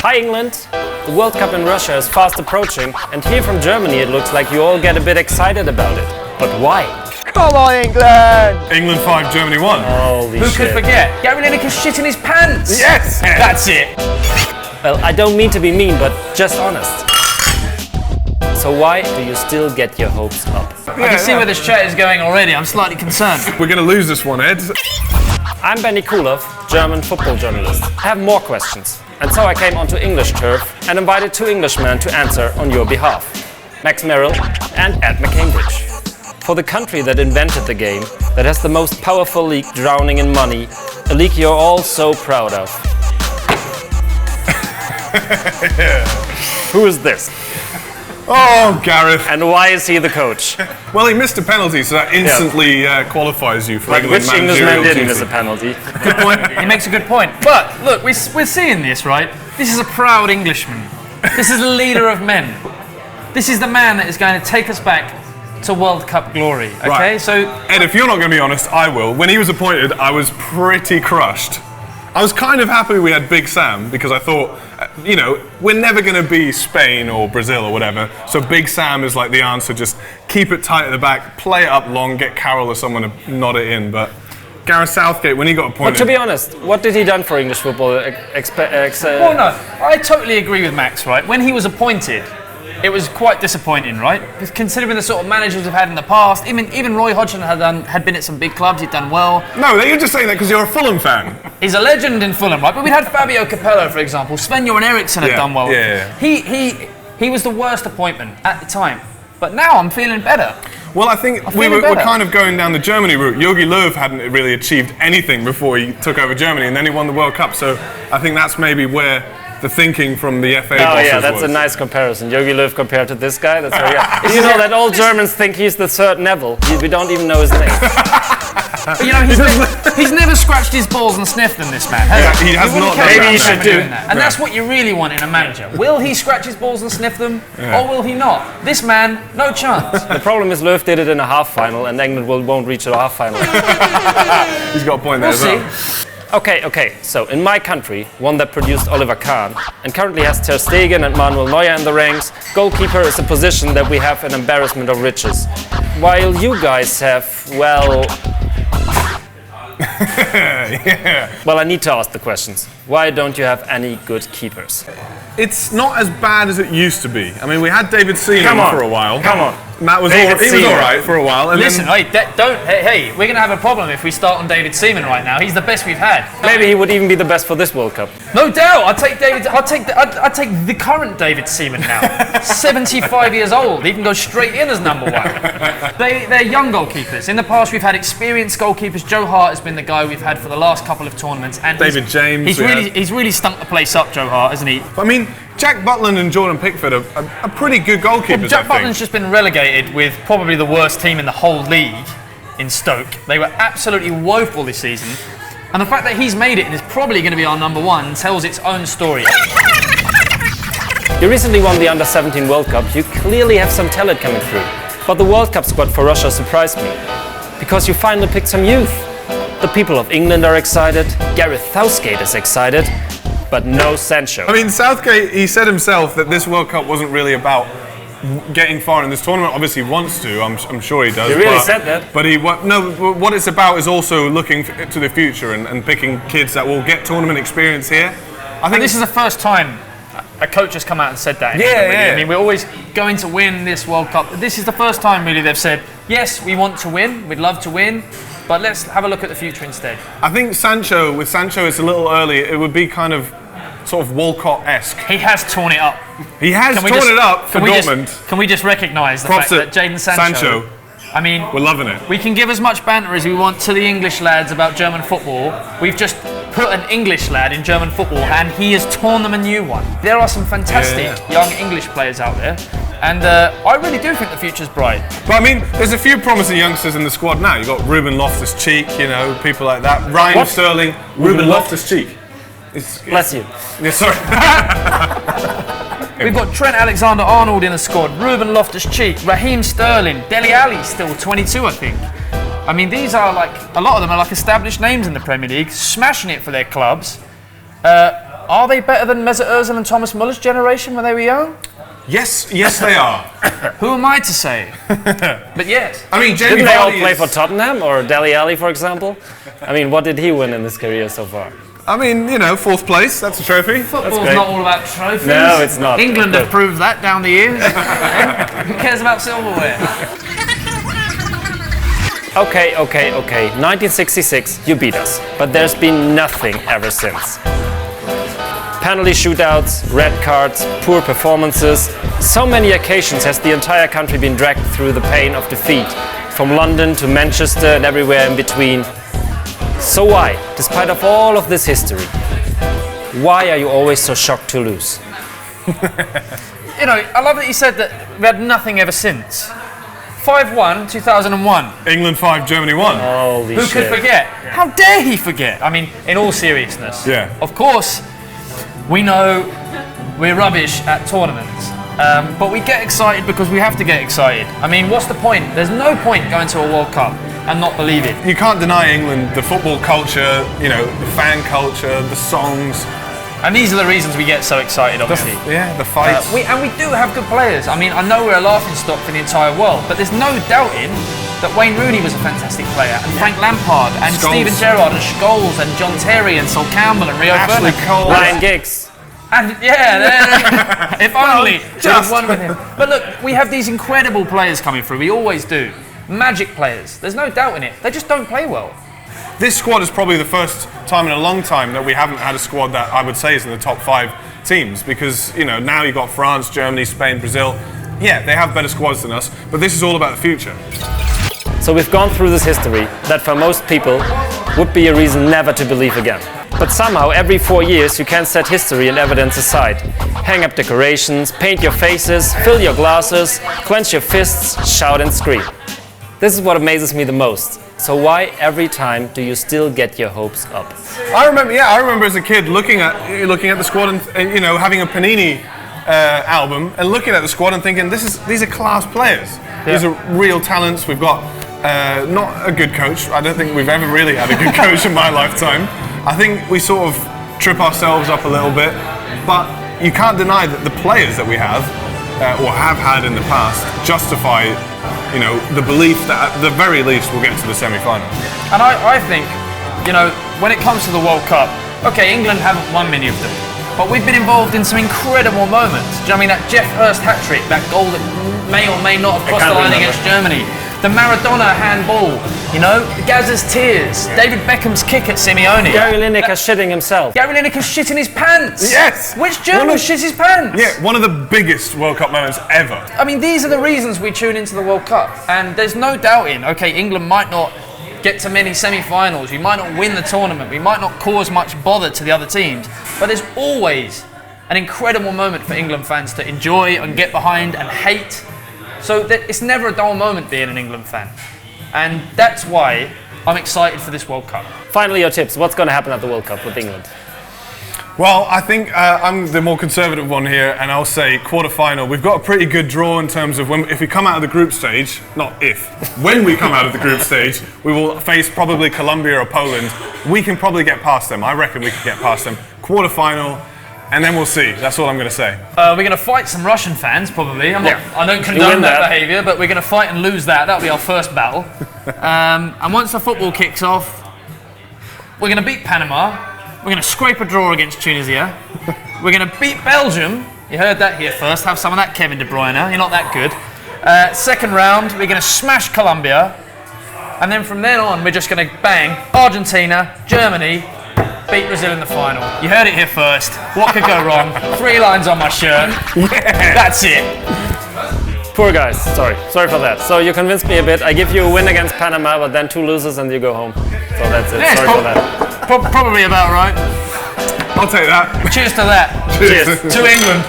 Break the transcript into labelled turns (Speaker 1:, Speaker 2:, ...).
Speaker 1: Hi England! The World Cup in Russia is fast approaching, and here from Germany it looks like you all get a bit excited about it. But why?
Speaker 2: Come on, England!
Speaker 3: England 5, Germany 1.
Speaker 1: Holy
Speaker 4: Who
Speaker 1: shit.
Speaker 4: could forget? Gary Lineker's shit in his pants!
Speaker 3: Yes!
Speaker 4: That's it!
Speaker 1: Well, I don't mean to be mean, but just honest. So why do you still get your hopes up?
Speaker 4: I can see where this chat is going already. I'm slightly concerned.
Speaker 3: We're going to lose this one, Ed.
Speaker 1: I'm Benni Kuhlhoff, German football journalist. I have more questions. And so I came onto English turf and invited 2 Englishmen to answer on your behalf. Max Merrill and Ed McCambridge. For the country that invented the game, that has the most powerful league drowning in money, a league you're all so proud of. Who is this?
Speaker 3: Oh, Gareth.
Speaker 1: And why is he the coach?
Speaker 3: Well, he missed a penalty, so that instantly qualifies you for
Speaker 1: Like
Speaker 3: England
Speaker 1: which Englishman didn't
Speaker 3: duty.
Speaker 1: miss a penalty?
Speaker 4: Good point. He makes a good point. But look, we're seeing this, right? This is a proud Englishman. This is the leader of men. This is the man that is going to take us back to World Cup glory. Okay,
Speaker 3: Right.
Speaker 4: so
Speaker 3: Ed, if you're not going to be honest, I will. When he was appointed, I was pretty crushed. I was kind of happy we had Big Sam because I thought, we're never going to be Spain or Brazil or whatever. So Big Sam is like the answer. Just keep it tight at the back, play it up long, get Carroll or someone to nod it in. But Gareth Southgate, when he got appointed...
Speaker 1: But to be honest, what did he done for English football?
Speaker 4: well, no, I totally agree with Max. Right, when he was appointed, it was quite disappointing, right? Because considering the sort of managers we've had in the past, even Roy Hodgson had been at some big clubs, he'd done well.
Speaker 3: No, you're just saying that because you're a Fulham fan.
Speaker 4: He's a legend in Fulham, right? But we'd had Fabio Capello, for example. Sven-Göran Eriksson had done well.
Speaker 3: Yeah.
Speaker 4: He was the worst appointment at the time. But now I'm feeling better.
Speaker 3: Well, I think we're kind of going down the Germany route. Jogi Löw hadn't really achieved anything before he took over Germany, and then he won the World Cup. So I think that's maybe where the thinking from the FA bosses
Speaker 1: Oh yeah, that's
Speaker 3: was.
Speaker 1: a nice comparison. Jogi Löw compared to this guy. That's very. You know that all Germans think he's the third Neville. We don't even know his name.
Speaker 4: But he's never scratched his balls and sniffed them, this man.
Speaker 3: He has not.
Speaker 1: Maybe he should do.
Speaker 4: And that's what you really want in a manager. Will he scratch his balls and sniff them, or will he not? This man, no chance.
Speaker 1: The problem is Löw did it in a half final, and England won't reach a half final.
Speaker 3: He's got a point there
Speaker 4: We'll
Speaker 3: as well.
Speaker 4: see.
Speaker 1: Okay. So in my country, one that produced Oliver Kahn, and currently has Ter Stegen and Manuel Neuer in the ranks, goalkeeper is a position that we have an embarrassment of riches. While you guys have, well... Well, I need to ask the questions. Why don't you have any good keepers?
Speaker 3: It's not as bad as it used to be. I mean, we had David Seaman for a while.
Speaker 1: Come on.
Speaker 3: Matt was
Speaker 1: David
Speaker 3: he was
Speaker 1: Seaman.
Speaker 3: all right for a while. And
Speaker 4: Listen,
Speaker 3: then,
Speaker 4: hey, we're going to have a problem if we start on David Seaman right now. He's the best we've had.
Speaker 1: Maybe he would even be the best for this World Cup.
Speaker 4: No doubt. I'd take the current David Seaman now. 75 years old. He can go straight in as number 1. They're young goalkeepers. In the past, we've had experienced goalkeepers. Joe Hart has been the guy we've had for the last couple of tournaments. And
Speaker 3: David James.
Speaker 4: He's really stunk the place up, Joe Hart, hasn't he?
Speaker 3: I mean, Jack Butland and Jordan Pickford are pretty good goalkeepers,
Speaker 4: Well, Jack
Speaker 3: I think.
Speaker 4: Butland's just been relegated with probably the worst team in the whole league in Stoke. They were absolutely woeful this season. And the fact that he's made it and is probably going to be our number 1 tells its own story.
Speaker 1: You recently won the Under-17 World Cup. You clearly have some talent coming through. But the World Cup squad for Russia surprised me. Because you finally picked some youth. The people of England are excited. Gareth Southgate is excited. But no Sancho.
Speaker 3: I mean, Southgate, he said himself that this World Cup wasn't really about getting far in this tournament. Obviously he wants to, I'm sure he does.
Speaker 1: He really said that.
Speaker 3: But what it's about is also looking to the future and picking kids that will get tournament experience here. I think
Speaker 4: This is the first time a coach has come out and said that. In England, really. I mean, we're always going to win this World Cup. This is the first time really they've said, yes, we want to win, we'd love to win, but let's have a look at the future instead.
Speaker 3: I think with Sancho, it's a little early. It would be kind of sort of Walcott-esque.
Speaker 4: He has torn it up.
Speaker 3: He has torn it up for Dortmund.
Speaker 4: Can we just recognise the fact that Jadon Sancho, I mean,
Speaker 3: we're loving it.
Speaker 4: We can give as much banter as we want to the English lads about German football. We've just put an English lad in German football and he has torn them a new one. There are some fantastic young English players out there, and I really do think the future's bright.
Speaker 3: But I mean, there's a few promising youngsters in the squad now. You've got Ruben Loftus-Cheek, people like that. Raheem Sterling, Ruben Loftus-Cheek.
Speaker 1: Bless you.
Speaker 3: Yeah, sorry.
Speaker 4: We've got Trent Alexander-Arnold in the squad, Ruben Loftus-Cheek, Raheem Sterling, Dele Alli, still 22, I think. I mean, these are a lot of them are established names in the Premier League, smashing it for their clubs. Are they better than Mesut Ozil and Thomas Muller's generation when they were young?
Speaker 3: Yes, they are.
Speaker 4: Who am I to say? But yes.
Speaker 3: I mean, Jamie
Speaker 1: Didn't they all
Speaker 3: Vardy
Speaker 1: play
Speaker 3: is-
Speaker 1: for Tottenham or Dele Alli, for example? I mean, what did he win in his career so far?
Speaker 3: I mean, 4th place, that's a trophy.
Speaker 4: Football's
Speaker 1: great.
Speaker 4: not all about trophies.
Speaker 1: No, it's not.
Speaker 4: England
Speaker 1: But-
Speaker 4: have proved that down the years. Who cares about silverware?
Speaker 1: Okay. 1966, you beat us. But there's been nothing ever since. Penalty shootouts, red cards, poor performances. So many occasions has the entire country been dragged through the pain of defeat. From London to Manchester and everywhere in between. So why, despite of all of this history, why are you always so shocked to lose?
Speaker 4: I love that you said that we had nothing ever since. 5-1, 2001.
Speaker 3: England 5, Germany 1.
Speaker 1: Holy
Speaker 4: Who
Speaker 1: shit.
Speaker 4: could forget? How dare he forget? I mean, in all seriousness.
Speaker 3: Yeah.
Speaker 4: Of course, we know we're rubbish at tournaments. But we get excited because we have to get excited. I mean, what's the point? There's no point going to a World Cup and not believe it.
Speaker 3: You can't deny England, the football culture, the fan culture, the songs.
Speaker 4: And these are the reasons we get so excited, obviously.
Speaker 3: The fights.
Speaker 4: We do have good players. I mean, I know we're a laughingstock for the entire world, but there's no doubting that Wayne Rooney was a fantastic player, and Frank Lampard, and
Speaker 3: Scholes.
Speaker 4: Steven Gerrard, and Scholes, and John Terry, and Sol Campbell, and Rio
Speaker 3: Ashley
Speaker 4: Ferdinand.
Speaker 3: Cole.
Speaker 1: Ryan Giggs.
Speaker 4: And if only we'd have won with him. But look, we have these incredible players coming through. We always do. Magic players. There's no doubt in it. They just don't play well.
Speaker 3: This squad is probably the first time in a long time that we haven't had a squad that I would say is in the top 5 teams, because now you've got France, Germany, Spain, Brazil. Yeah, they have better squads than us, but this is all about the future.
Speaker 1: So we've gone through this history that for most people would be a reason never to believe again. But somehow every 4 years you can set history and evidence aside. Hang up decorations, paint your faces, fill your glasses, clench your fists, shout and scream. This is what amazes me the most. So why every time do you still get your hopes up?
Speaker 3: I remember as a kid looking at the squad and having a Panini album and looking at the squad and thinking these are class players.
Speaker 4: Yeah.
Speaker 3: These are real talents. We've got not a good coach. I don't think we've ever really had a good coach in my lifetime. I think we sort of trip ourselves up a little bit, but you can't deny that the players that we have or have had in the past justify the belief that at the very least we'll get to the semi-final.
Speaker 4: And I think, when it comes to the World Cup, okay, England haven't won many of them, but we've been involved in some incredible moments. Do you know what I mean? That Jeff Hurst hat-trick, that goal that may or may not have crossed the line against Germany, the Maradona handball, Gazza's tears, David Beckham's kick at Simeone.
Speaker 1: Gary Lineker shitting himself.
Speaker 4: Gary Lineker shitting his pants.
Speaker 3: Yes!
Speaker 4: Which German shit his pants?
Speaker 3: Yeah, one of the biggest World Cup moments ever.
Speaker 4: I mean, these are the reasons we tune into the World Cup. And there's no doubting, okay, England might not get to many semi-finals, we might not win the tournament, we might not cause much bother to the other teams, but there's always an incredible moment for England fans to enjoy and get behind and hate. So it's never a dull moment being an England fan. And that's why I'm excited for this World Cup.
Speaker 1: Finally, your tips. What's going to happen at the World Cup with England?
Speaker 3: Well, I think I'm the more conservative one here, and I'll say quarter-final. We've got a pretty good draw in terms of if we come out of the group stage, when we come out of the group stage, we will face probably Colombia or Poland. We can probably get past them. I reckon we can get past them. Quarter-final, and then we'll see. That's all I'm going to say.
Speaker 4: We're going to fight some Russian fans, probably. I don't condone that behaviour, but we're going to fight and lose that. That'll be our first battle. And once the football kicks off, we're going to beat Panama. We're going to scrape a draw against Tunisia. We're going to beat Belgium. You heard that here first. Have some of that, Kevin De Bruyne. You're not that good. Second round, we're going to smash Colombia. And then from then on, we're just going to bang Argentina, Germany, beat Brazil in the final. You heard it here first. What could go wrong? 3 lines on my shirt. Yeah. That's it.
Speaker 1: Poor guys. Sorry for that. So you convinced me a bit. I give you a win against Panama, but then 2 losses and you go home. So that's it.
Speaker 4: Yeah,
Speaker 1: Sorry for that.
Speaker 4: Probably about right.
Speaker 3: I'll take that.
Speaker 4: Cheers to that.
Speaker 1: Cheers.
Speaker 4: To England.